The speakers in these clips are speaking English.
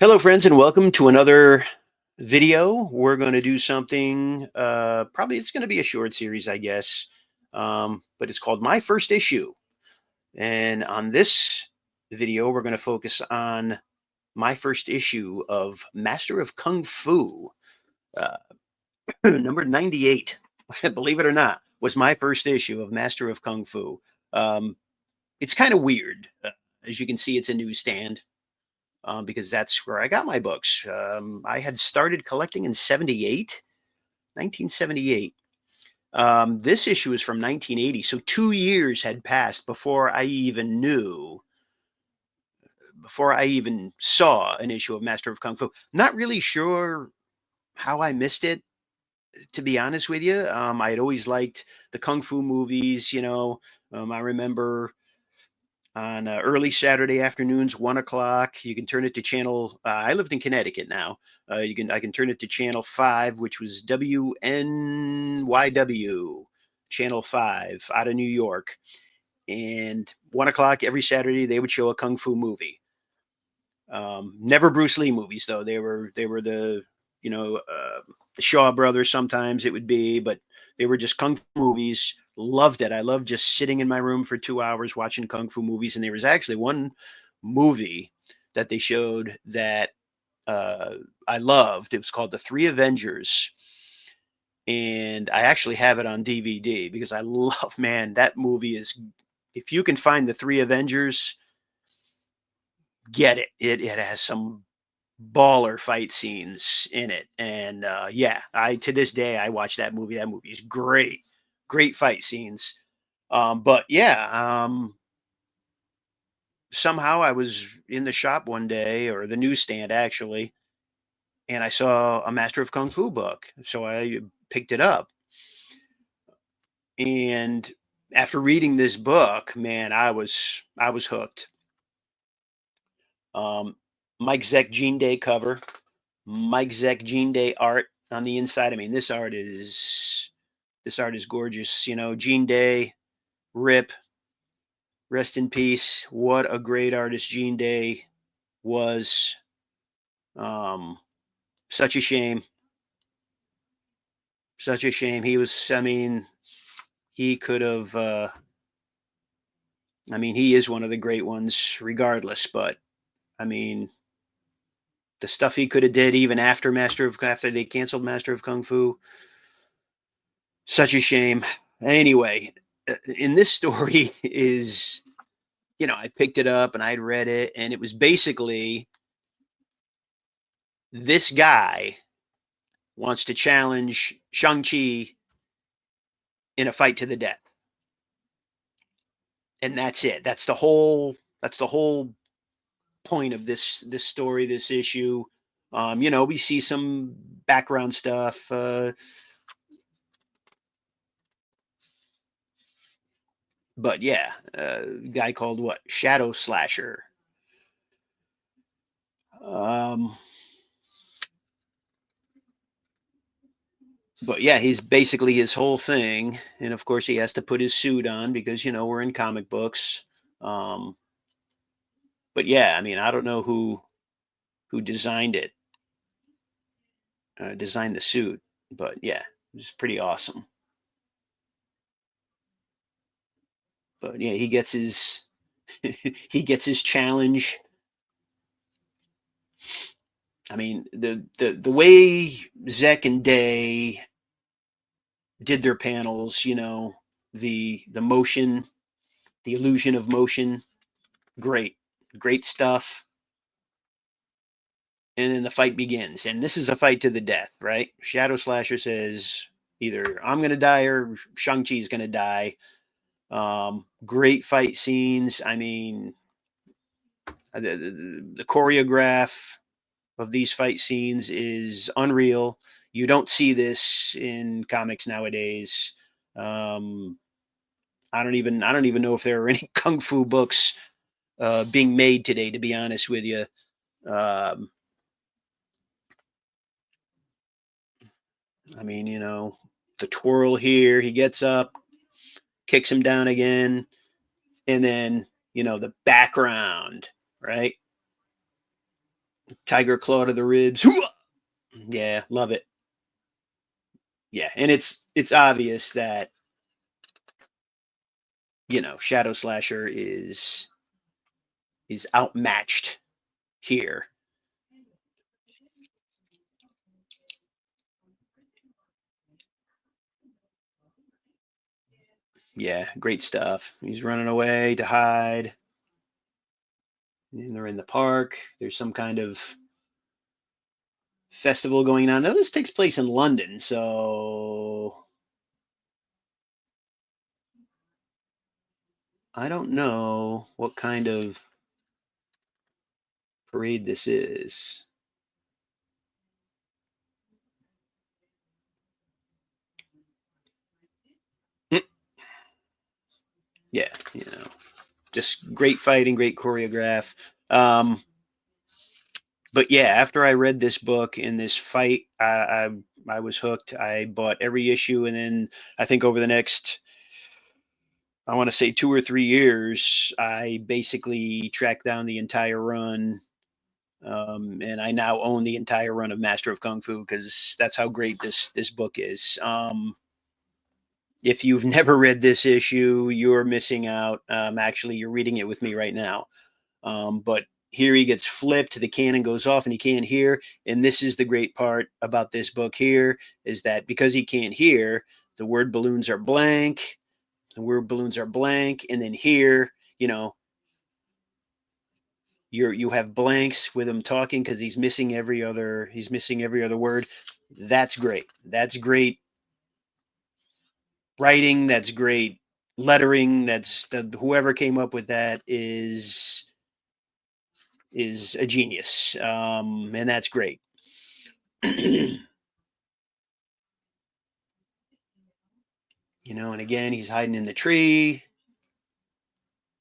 Hello, friends, and welcome to another video. We're going to do something, probably it's going to be a short series, I guess, but it's called My First Issue. And on this video, we're going to focus on my first issue of Master of Kung Fu, uh, number 98. Believe it or not, was my first issue of Master of Kung Fu. Um, it's kind of weird. As you can see, it's a newsstand. Because that's where I got my books. I had started collecting in 78, 1978. This issue is from 1980. So 2 years had passed before I even saw an issue of Master of Kung Fu. Not really sure how I missed it, to be honest with you. I had always liked the Kung Fu movies, I remember on early Saturday afternoons, 1 o'clock. You can turn it to channel. I lived in Connecticut now. I can turn it to channel 5, which was WNYW, channel 5 out of New York. And 1 o'clock every Saturday they would show a kung fu movie. Never Bruce Lee movies though. They were the Shaw Brothers. Sometimes it would be, but they were just kung fu movies. Loved it. I loved just sitting in my room for 2 hours watching kung fu movies. And there was actually one movie that they showed that uh, I loved. It was called The Three Avengers, and I actually have it on DVD because I love. Man, that movie is. If you can find The Three Avengers, get it. It has some baller fight scenes in it. And yeah, I to this day I watch that movie. That movie is great. Great fight scenes. But yeah, somehow I was in the shop one day, or the newsstand actually, and I saw a Master of Kung Fu book. So I picked it up. And after reading this book, man, I was hooked. Um Mike Zeck Gene Day cover, Mike Zeck Gene Day art on the inside. I mean, this art is gorgeous. Gene Day, rip, rest in peace. What a great artist Gene Day was. Um, such a shame. Such a shame. He was. I mean, he could have. I mean, he is one of the great ones, regardless. But I mean, the stuff he could have did even after they canceled Master of Kung Fu. Such a shame. Anyway, in this story is, I picked it up and I'd read it, and it was basically this guy wants to challenge Shang-Chi in a fight to the death. And that's it. That's the whole point of this story, this issue. We see some background stuff. But yeah, guy called what? Shadow Slasher. Um, but yeah, he's basically his whole thing, and of course he has to put his suit on because we're in comic books. Um, but yeah, I mean, I don't know who designed it, designed the suit, but yeah, it's pretty awesome. But yeah, he gets his he gets his challenge. I mean, the way Zek and Day did their panels, the motion, the illusion of motion, great, great stuff. And then the fight begins, and this is a fight to the death, right? Shadow Slasher says either I'm gonna die or Shang-Chi's gonna die. Great fight scenes. I mean, the choreograph of these fight scenes is unreal. You don't see this in comics nowadays. Um, I don't even know if there are any kung fu books being made today. To be honest with you, um, I mean, the twirl here. He gets up, kicks him down again, and then the background, right? Tiger claw to the ribs. Yeah, love it. Yeah, and it's obvious that Shadow Slasher is outmatched here. Yeah, great stuff. He's running away to hide, and they're in the park. There's some kind of festival going on. Now this takes place in London, so I don't know what kind of parade this is. Mm, yeah, just great fighting, great choreograph. Um, but yeah, after I read this book in this fight, I was hooked. I bought every issue, and then I think over the next, I want to say 2 or 3 years, I basically tracked down the entire run. And I now own the entire run of Master of Kung Fu because that's how great this book is. If you've never read this issue, you're missing out. Actually, you're reading it with me right now. But here he gets flipped, the cannon goes off, and he can't hear. And this is the great part about this book here is that because he can't hear, the word balloons are blank. The word balloons are blank, and then here, you have blanks with him talking because he's missing every other word. That's great. That's great writing. That's great lettering. Whoever came up with that is a genius, and that's great. And again, he's hiding in the tree.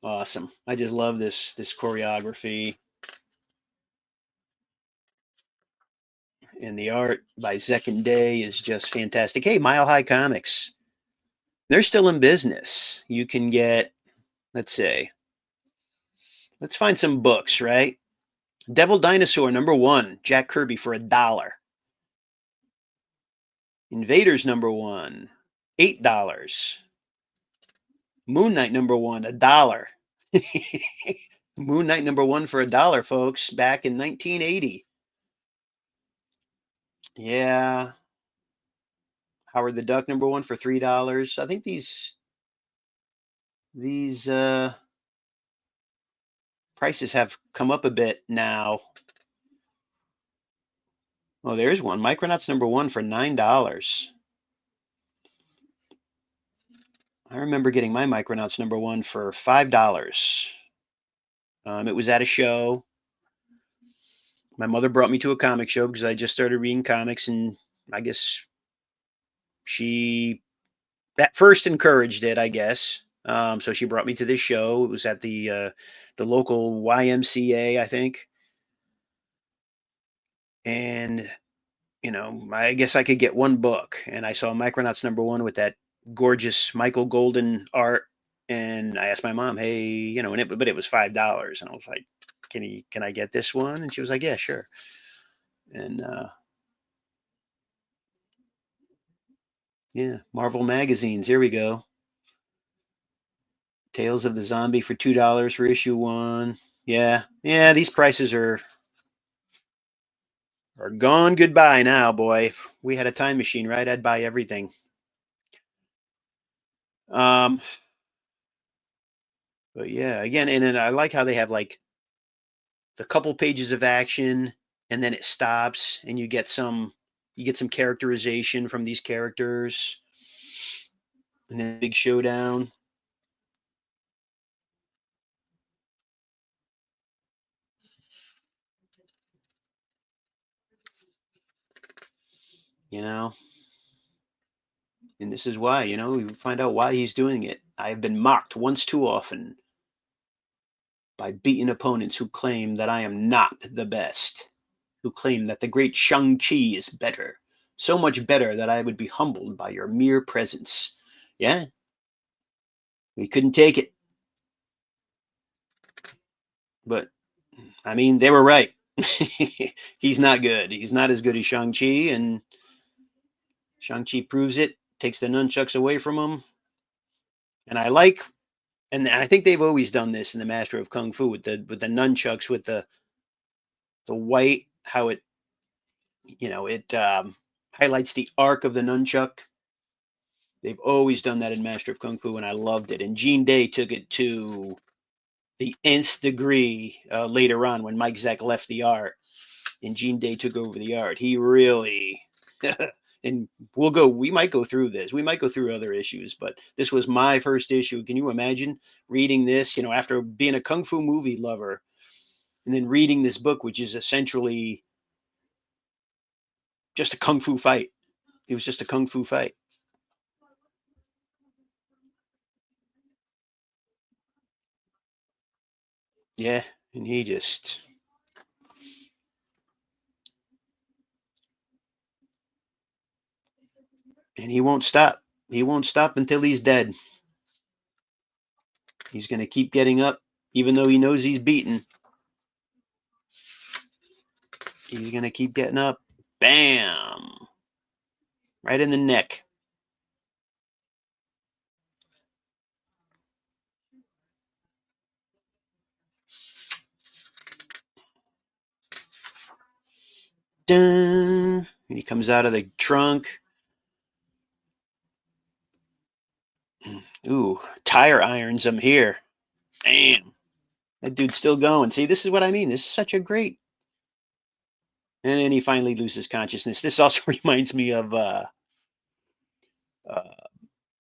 Awesome. I just love this choreography, and the art by Zek and Day is just fantastic. Hey, Mile High Comics, they're still in business. You can get, let's say, let's find some books, right? Devil Dinosaur #1, Jack Kirby for $1. Invaders #1, $8. Moon Knight #1, $1. Moon Knight #1 for $1, folks, back in 1980. Yeah. Howard the Duck #1 for $3. I think these prices have come up a bit now. Oh, there's one. Micronauts #1 for $9. I remember getting my Micronauts #1 for $5. It was at a show. My mother brought me to a comic show because I just started reading comics, and I guess she at first encouraged it. I guess so. She brought me to this show. It was at the local YMCA, I think, and I guess I could get one book, and I saw Micronauts #1 with that gorgeous Michael Golden art, and I asked my mom, "Hey, but it was $5," and I was like, Can I get this one?" And she was like, "Yeah, sure." And yeah, Marvel magazines. Here we go. Tales of the Zombie for $2 for issue 1. Yeah, yeah. These prices are gone goodbye now, boy. If we had a time machine, right? I'd buy everything. Um, but yeah, again, and then I like how they have like the couple pages of action, and then it stops, and you get some characterization from these characters, and then big showdown. You know, and this is why, we find out why he's doing it. I have been mocked once too often by beaten opponents who claim that I am not the best, who claim that the great Shang-Chi is better, so much better that I would be humbled by your mere presence. Yeah, we couldn't take it, but I mean, they were right. He's not good. He's not as good as Shang-Chi, and Shang-Chi proves it, takes the nunchucks away from him. And I like, and I think they've always done this in the Master of Kung Fu with the nunchucks, with the white, how it, it highlights the arc of the nunchuck. They've always done that in Master of Kung Fu, and I loved it. And Gene Day took it to the nth degree later on when Mike Zeck left the art and Gene Day took over the art. He really, and we might go through this. We might go through other issues, but this was my first issue. Can you imagine reading this, after being a Kung Fu movie lover and then reading this book, which is essentially just a Kung Fu fight? It was just a Kung Fu fight. Yeah. And he won't stop. He won't stop until he's dead. He's going to keep getting up, even though he knows he's beaten. He's going to keep getting up. Bam! Right in the neck. Dun! And he comes out of the trunk. Ooh, tire irons him here. Damn. That dude's still going. See, this is what I mean. This is such a great. And then he finally loses consciousness. This also reminds me of uh,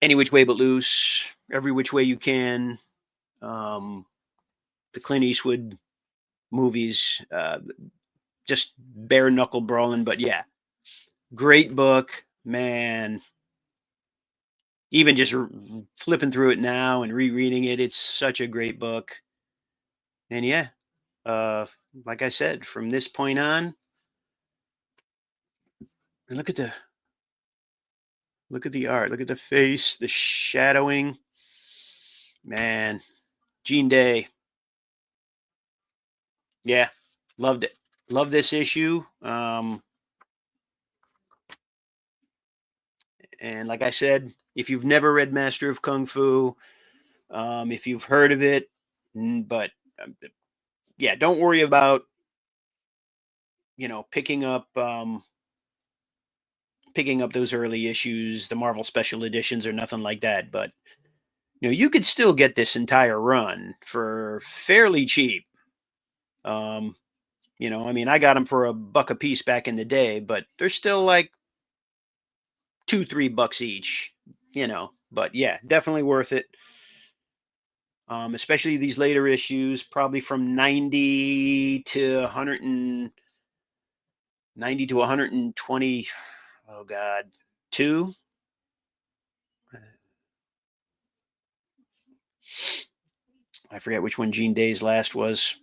Any Which Way But Loose, Every Which Way You Can, um, the Clint Eastwood movies, just bare knuckle brawling. But yeah, great book, man. Even just flipping through it now and rereading it, it's such a great book. And yeah, uh, like I said, from this point on, and look at the art, look at the face, the shadowing. Man, Gene Day, yeah, loved it. Love this issue. And like I said, if you've never read Master of Kung Fu, if you've heard of it, but yeah, don't worry about picking up those early issues, the Marvel special editions, or nothing like that. But you could still get this entire run for fairly cheap. Um, I mean, I got them for $1 a piece back in the day, but they're still like 2, $3 each. But yeah, definitely worth it. Especially these later issues, probably from 90 to 120. Oh God, two. I forget which one Gene Day's last was,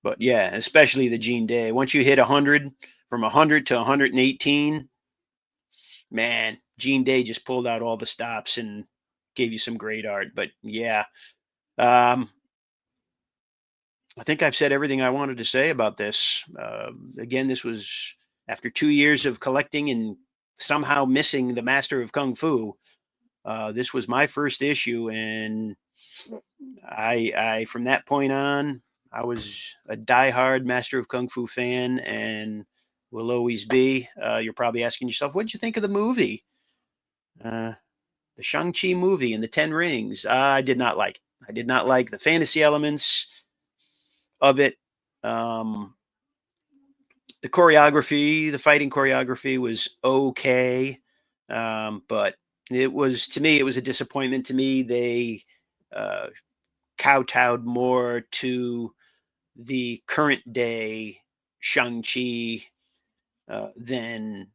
but yeah, especially the Gene Day. Once you hit 100, from 100 to 118, man, Gene Day just pulled out all the stops and gave you some great art. But yeah, um, I think I've said everything I wanted to say about this. Again, this was after 2 years of collecting and somehow missing the Master of Kung Fu. This was my first issue, and I from that point on, I was a diehard Master of Kung Fu fan, and will always be. You're probably asking yourself, what did you think of the movie? Uh, the Shang-Chi movie and the Ten Rings. I did not like it. I did not like the fantasy elements of it. Um, the choreography, the fighting choreography was okay. But it was, to me, it was a disappointment. To me, they uh, kowtowed more to the current day Shang-Chi than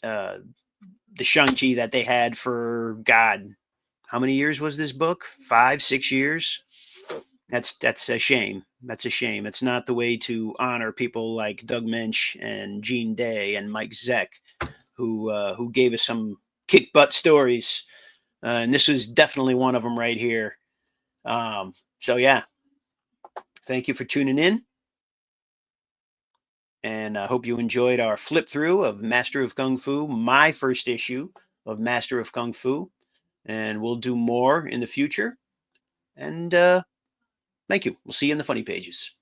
uh, the Shang-Chi that they had for, God, how many years was this book? 5, 6 years. That's a shame. That's a shame. It's not the way to honor people like Doug Mensch and Gene Day and Mike Zeck, who gave us some kick butt stories. And this was definitely one of them right here. So yeah, thank you for tuning in. And I hope you enjoyed our flip through of Master of Kung Fu, my first issue of Master of Kung Fu. And we'll do more in the future. And thank you. We'll see you in the funny pages.